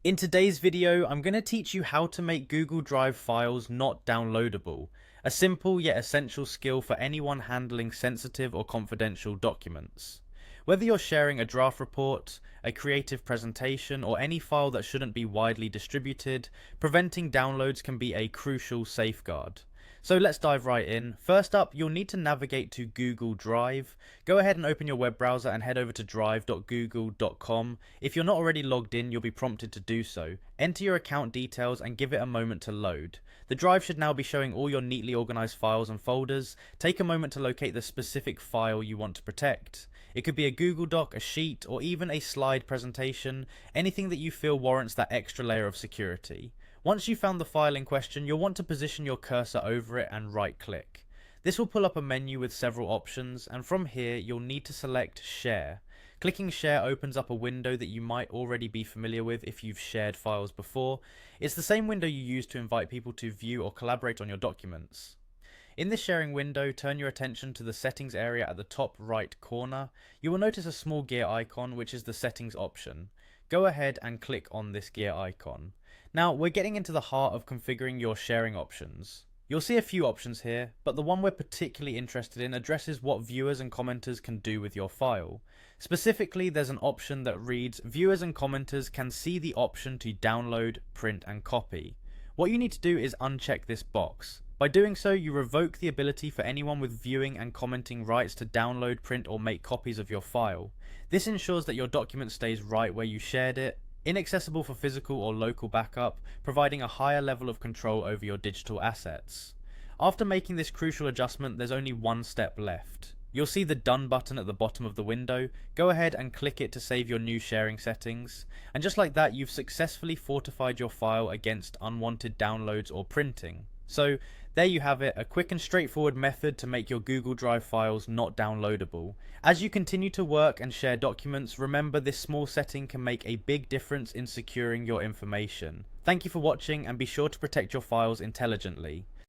In today's video, I'm going to teach you how to make Google Drive files not downloadable, a simple yet essential skill for anyone handling sensitive or confidential documents. Whether you're sharing a draft report, a creative presentation, or any file that shouldn't be widely distributed, preventing downloads can be a crucial safeguard. So let's dive right in. First up, you'll need to navigate to Google Drive. Go ahead and open your web browser and head over to drive.google.com. If you're not already logged in, you'll be prompted to do so. Enter your account details and give it a moment to load. The drive should now be showing all your neatly organized files and folders. Take a moment to locate the specific file you want to protect. It could be a Google Doc, a sheet, or even a slide presentation, anything that you feel warrants that extra layer of security. Once you've found the file in question, you'll want to position your cursor over it and right click. This will pull up a menu with several options, and from here you'll need to select Share. Clicking Share opens up a window that you might already be familiar with if you've shared files before. It's the same window you use to invite people to view or collaborate on your documents. In this sharing window, turn your attention to the settings area at the top right corner. You will notice a small gear icon, which is the settings option. Go ahead and click on this gear icon. Now we're getting into the heart of configuring your sharing options. You'll see a few options here, but the one we're particularly interested in addresses what viewers and commenters can do with your file. Specifically, there's an option that reads, viewers and commenters can see the option to download, print and copy. What you need to do is uncheck this box. By doing so, you revoke the ability for anyone with viewing and commenting rights to download, print or make copies of your file. This ensures that your document stays right where you shared it, inaccessible for physical or local backup, providing a higher level of control over your digital assets. After making this crucial adjustment, there's only one step left. You'll see the Done button at the bottom of the window. Go ahead and click it to save your new sharing settings. And just like that, you've successfully fortified your file against unwanted downloads or printing. So there you have it, a quick and straightforward method to make your Google Drive files not downloadable. As you continue to work and share documents, remember this small setting can make a big difference in securing your information. Thank you for watching and be sure to protect your files intelligently.